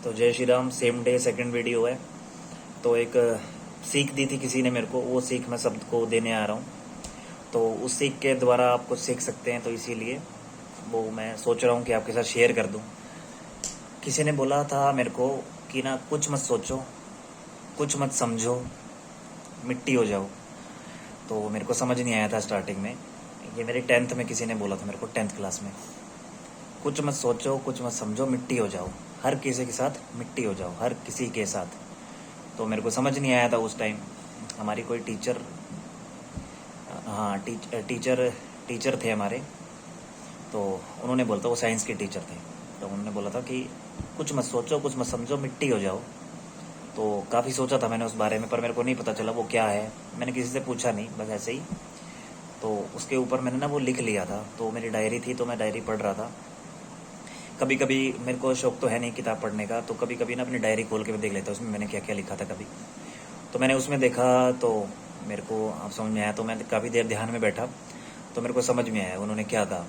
तो जय Shri Ram. Same day second video है। तो एक सीख दी थी किसी ने मेरे को, वो सीख मैं सबको देने आ रहा हूँ। तो उस सीख के द्वारा आप कुछ सीख सकते हैं, तो इसीलिए वो मैं सोच रहा हूँ कि आपके साथ शेयर कर दूँ। किसी ने बोला था मेरे को कि ना, कुछ मत सोचो, कुछ मत समझो, मिट्टी हो जाओ। तो मेरे को समझ नहीं आया था स्टार्टिंग में। ये मेरी 10th में किसी ने बोला था मेरे को, 10th क्लास में। कुछ मत सोचो, कुछ मत समझो, मिट्टी हो जाओ। हर किसी के साथ मिट्टी हो जाओ, हर किसी के साथ। तो मेरे को समझ नहीं आया था उस टाइम। हमारी कोई टीचर, हाँ टीचर थे हमारे। तो उन्होंने बोला था, वो साइंस के टीचर थे। तो उन्होंने बोला था कि कुछ मत सोचो, कुछ मत समझो, मिट्टी हो जाओ। तो काफ़ी सोचा था मैंने उस बारे में, पर मेरे को नहीं पता चला वो क्या है। मैंने किसी से पूछा नहीं, बस ऐसे ही। तो उसके ऊपर मैंने ना वो लिख लिया था। तो मेरी डायरी थी, तो मैं डायरी पढ़ रहा था। कभी कभी मेरे को शौक तो है नहीं किताब पढ़ने का, तो कभी कभी ना अपनी डायरी खोल के मैं देख लेता हूँ उसमें मैंने क्या क्या लिखा था कभी। तो मैंने उसमें देखा, तो मेरे को अब समझ में आया। तो मैं काफ़ी देर ध्यान में बैठा, तो मेरे को समझ में आया उन्होंने क्या कहा।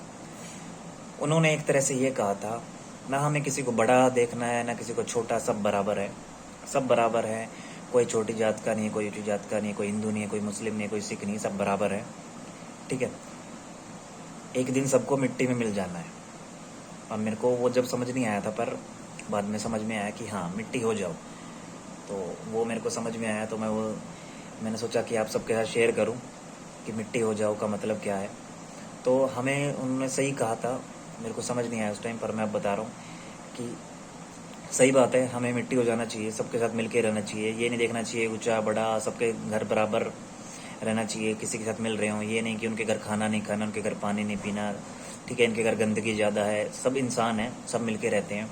उन्होंने एक तरह से ये कहा था, ना हमें किसी को बड़ा देखना है, ना किसी को छोटा, सब बराबर है। सब बराबर है। कोई छोटी जात का नहीं है, कोई ऊँची जात का नहीं है, कोई हिंदू नहीं है, कोई मुस्लिम नहीं है, कोई सिख नहीं है, सब बराबर है। ठीक है। एक दिन सबको मिट्टी में मिल जाना है। और मेरे को वो जब समझ नहीं आया था, पर बाद में समझ में आया कि हाँ, मिट्टी हो जाओ। तो वो मेरे को समझ में आया, तो मैंने सोचा कि आप सबके साथ शेयर करूं कि मिट्टी हो जाओ का मतलब क्या है। तो हमें उन्होंने सही कहा था, मेरे को समझ नहीं आया उस टाइम, पर मैं अब बता रहा हूँ कि सही बात है। हमें मिट्टी हो जाना चाहिए, सबके साथ मिलके रहना चाहिए। ये नहीं देखना चाहिए ऊंचा बड़ा, सबके घर बराबर रहना चाहिए। किसी के साथ मिल रहे हों, ये नहीं कि उनके घर खाना नहीं खाना, उनके घर पानी नहीं पीना। ठीक है, इनके घर गंदगी ज़्यादा है। सब इंसान हैं, सब मिलके रहते हैं।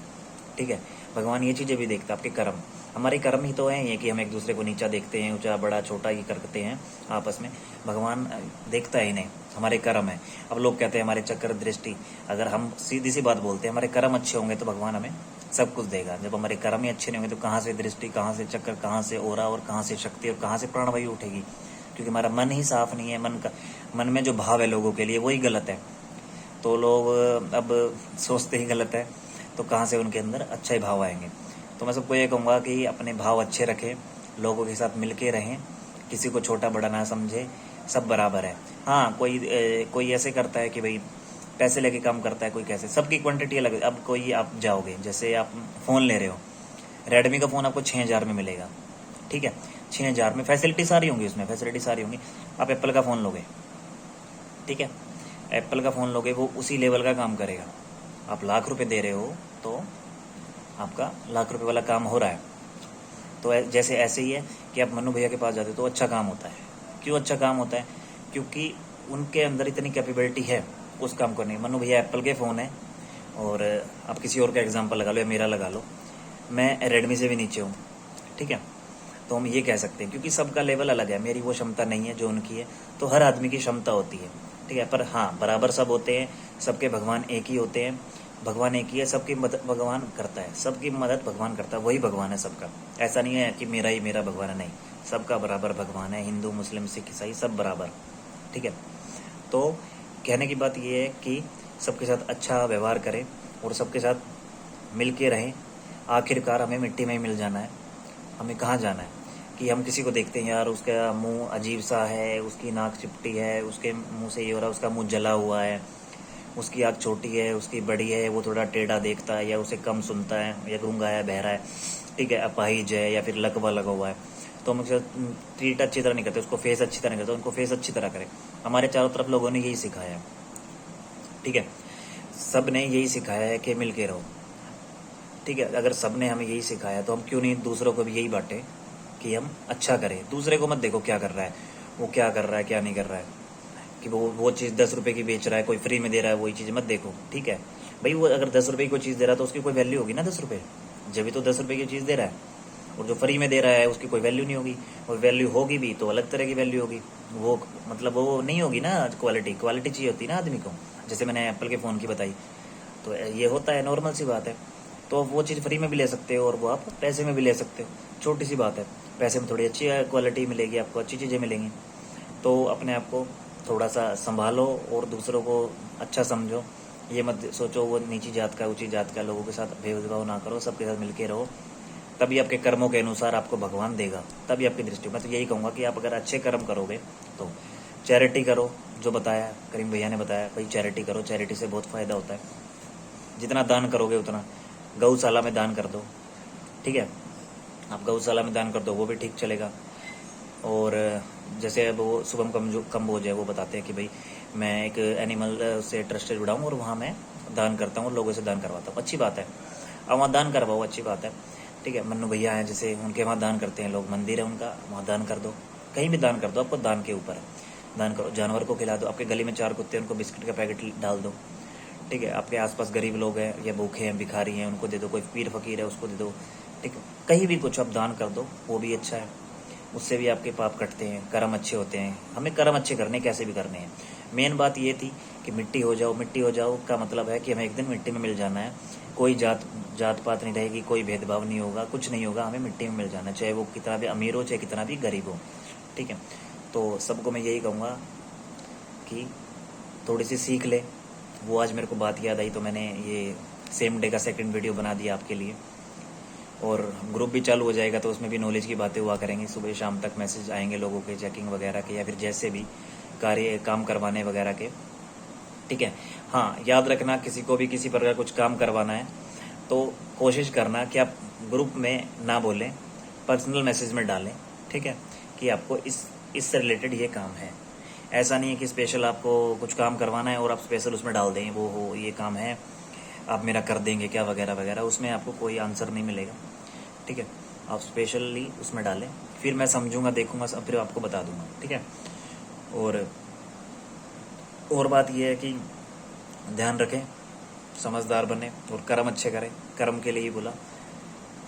ठीक है। भगवान ये चीज़ें भी देखता है, आपके कर्म। हमारे कर्म ही तो हैं ये कि हम एक दूसरे को नीचा देखते हैं, ऊंचा बड़ा छोटा ये करते हैं आपस में। भगवान देखता है इन्हें, हमारे कर्म है। अब लोग कहते हैं हमारे चक्कर दृष्टि, अगर हम सीधी सी बात बोलते हैं, हमारे कर्म अच्छे होंगे तो भगवान हमें सब कुछ देगा। जब हमारे कर्म ही अच्छे नहीं होंगे तो कहाँ से दृष्टि, कहाँ से चक्कर, कहाँ से ओरा, और कहाँ से शक्ति, और कहाँ से प्राणवायु उठेगी। क्योंकि हमारा मन ही साफ नहीं है। मन में जो भाव है लोगों के लिए, वही गलत है। तो लोग अब सोचते ही गलत है, तो कहाँ से उनके अंदर अच्छे भाव आएंगे। तो मैं सबको ये कहूँगा कि अपने भाव अच्छे रखें, लोगों के साथ मिल के रहें, किसी को छोटा बड़ा ना समझे, सब बराबर है। हाँ, कोई ऐसे करता है कि भाई पैसे लेके काम करता है, कोई कैसे, सबकी क्वांटिटी अलग है। अब कोई, आप जाओगे, जैसे आप फ़ोन ले रहे हो, रेडमी का फ़ोन आपको 6,000 में मिलेगा। ठीक है, 6,000 में फैसिलिटी सारी होंगी, उसमें फैसिलिटी सारी होंगी। आप एप्पल का फ़ोन लोगे, ठीक है, एप्पल का फ़ोन लोगे, वो उसी लेवल का काम करेगा। आप लाख रुपए दे रहे हो, तो आपका लाख रुपए वाला काम हो रहा है। तो जैसे ऐसे ही है कि आप मनु भैया के पास जाते हो तो अच्छा काम होता है। क्यों अच्छा काम होता है? क्योंकि उनके अंदर इतनी कैपेबिलिटी है उस काम करने की। मनु भैया एप्पल के फ़ोन है, और आप किसी और का एग्जांपल लगा लो या मेरा लगा लो, मैं रेडमी से भी नीचे हूँ। ठीक है। तो हम ये कह सकते हैं, क्योंकि सबका लेवल अलग है। मेरी वो क्षमता नहीं है जो उनकी है, तो हर आदमी की क्षमता होती है। ठीक है, पर हाँ, बराबर सब होते हैं। सबके भगवान एक ही होते हैं। भगवान एक ही है, सबकी मदद भगवान करता है, सबकी मदद भगवान करता है, वही भगवान है सबका। ऐसा नहीं है कि मेरा ही मेरा भगवान है, नहीं, सबका बराबर भगवान है। हिंदू मुस्लिम सिख ईसाई सब बराबर। ठीक है। तो कहने की बात ये है कि सबके साथ अच्छा व्यवहार करें और सबके साथ मिल के रहें। आखिरकार हमें मिट्टी में ही मिल जाना है। हमें कहाँ जाना है कि हम किसी को देखते हैं, यार उसका मुंह अजीब सा है, उसकी नाक चिपटी है, उसके मुंह से ये हो रहा है, उसका मुंह जला हुआ है, उसकी आँख छोटी है, उसकी बड़ी है, वो थोड़ा टेढ़ा देखता है, या उसे कम सुनता है, या गूंगा है, बहरा है, ठीक है, अपाहिज है, या फिर लकवा लगा हुआ है, तो हम उसे ट्रीट अच्छी तरह नहीं करते, उसको फेस अच्छी तरह नहीं करते। उनको फेस अच्छी तरह करें। हमारे चारों तरफ लोगों ने यही सिखाया है। ठीक है, सब ने यही सिखाया है कि मिल के रहो। ठीक है, अगर सब ने हमें यही सिखाया, तो हम क्यों नहीं दूसरों को भी यही बांटें कि हम अच्छा करें। दूसरे को मत देखो क्या कर रहा है, वो क्या कर रहा है, क्या नहीं कर रहा है, कि वो चीज़ 10 रुपये की बेच रहा है, कोई फ्री में दे रहा है, वही चीज़ मत देखो। ठीक है भाई, वो अगर 10 रुपये की कोई चीज़ दे रहा है तो उसकी कोई वैल्यू होगी ना, 10 रुपये, जब भी तो 10 रुपये की चीज़ दे रहा है। और जो फ्री में दे रहा है उसकी कोई वैल्यू नहीं होगी, और वैल्यू होगी भी तो अलग तरह की वैल्यू होगी। वो मतलब वो नहीं होगी ना, क्वालिटी चाहिए होती है ना आदमी को। जैसे मैंने एप्पल के फ़ोन की बताई, तो ये होता है, नॉर्मल सी बात है। तो वो चीज़ फ्री में भी ले सकते हो, और वो आप पैसे में भी ले सकते हो, छोटी सी बात है। पैसे में थोड़ी अच्छी क्वालिटी मिलेगी, आपको अच्छी चीज़ें मिलेंगी। तो अपने आप को थोड़ा सा संभालो और दूसरों को अच्छा समझो, ये मत सोचो वो नीची जात का ऊंची जात का, लोगों के साथ भेदभाव ना करो, सबके साथ मिलके रहो, तभी आपके कर्मों के अनुसार आपको भगवान देगा, तभी आपकी दृष्टि। मैं तो यही कहूँगा कि आप अगर अच्छे कर्म करोगे तो चैरिटी करो, जो बताया करीम भैया ने बताया भाई, चैरिटी करो, चैरिटी से बहुत फ़ायदा होता है। जितना दान करोगे उतना, गौशाला में दान कर दो, ठीक है, आप गौशाला में दान कर दो, वो भी ठीक चलेगा। और जैसे अब वो शुभम कम्बोज है, वो बताते हैं कि भाई मैं एक एनिमल से ट्रस्टेड जुड़ा हूँ और वहाँ मैं दान करता हूँ और लोगों से दान करवाता हूँ, अच्छी बात है, अब वहाँ दान करवाओ, अच्छी बात है, ठीक है। मन्नू भैया हैं जैसे, उनके वहाँ दान करते हैं लोग, मंदिर है उनका, वहाँ दान कर दो, कहीं भी दान कर दो, आपको दान के ऊपर है, दान करो, जानवर को खिला दो, आपके गली में 4 कुत्ते, उनको बिस्किट का पैकेट डाल दो, ठीक है। आपके आसपास गरीब लोग हैं या भूखे हैं, भिखारी हैं, उनको दे दो, कोई पीर फकीर है उसको दे दो, ठीक है, कहीं भी कुछ आप दान कर दो, वो भी अच्छा है, उससे भी आपके पाप कटते हैं, कर्म अच्छे होते हैं। हमें कर्म अच्छे करने कैसे भी करने हैं। मेन बात ये थी कि मिट्टी हो जाओ, मिट्टी हो जाओ का मतलब है कि हमें एक दिन मिट्टी में मिल जाना है, कोई जात पात नहीं रहेगी, कोई भेदभाव नहीं होगा, कुछ नहीं होगा, हमें मिट्टी में मिल जाना है, चाहे वो कितना भी अमीर हो, चाहे कितना भी गरीब हो, ठीक है। तो सबको मैं यही कहूँगा कि थोड़ी सी सीख ले। वो आज मेरे को बात याद आई तो मैंने ये सेम डे का सेकंड वीडियो बना दिया आपके लिए, और ग्रुप भी चालू हो जाएगा तो उसमें भी नॉलेज की बातें हुआ करेंगी, सुबह शाम तक मैसेज आएंगे लोगों के चेकिंग वगैरह के, या फिर जैसे भी काम करवाने वगैरह के, ठीक है। हाँ, याद रखना, किसी को भी किसी प्रकार कुछ काम करवाना है तो कोशिश करना कि आप ग्रुप में ना बोलें, पर्सनल मैसेज में डालें, ठीक है, कि आपको इससे रिलेटेड ये काम है। ऐसा नहीं है कि स्पेशल आपको कुछ काम करवाना है और आप स्पेशल उसमें डाल दें वो हो ये काम है, आप मेरा कर देंगे क्या वगैरह वगैरह, उसमें आपको कोई आंसर नहीं मिलेगा, ठीक है। आप स्पेशली उसमें डालें, फिर मैं समझूंगा, देखूंगा, फिर आपको बता दूंगा, ठीक है। और बात यह है कि ध्यान रखें, समझदार बने और कर्म अच्छे करें। कर्म के लिए ही बोला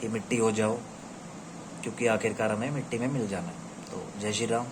कि मिट्टी हो जाओ, क्योंकि आखिरकार हमें मिट्टी में मिल जाना है। तो जय श्री राम।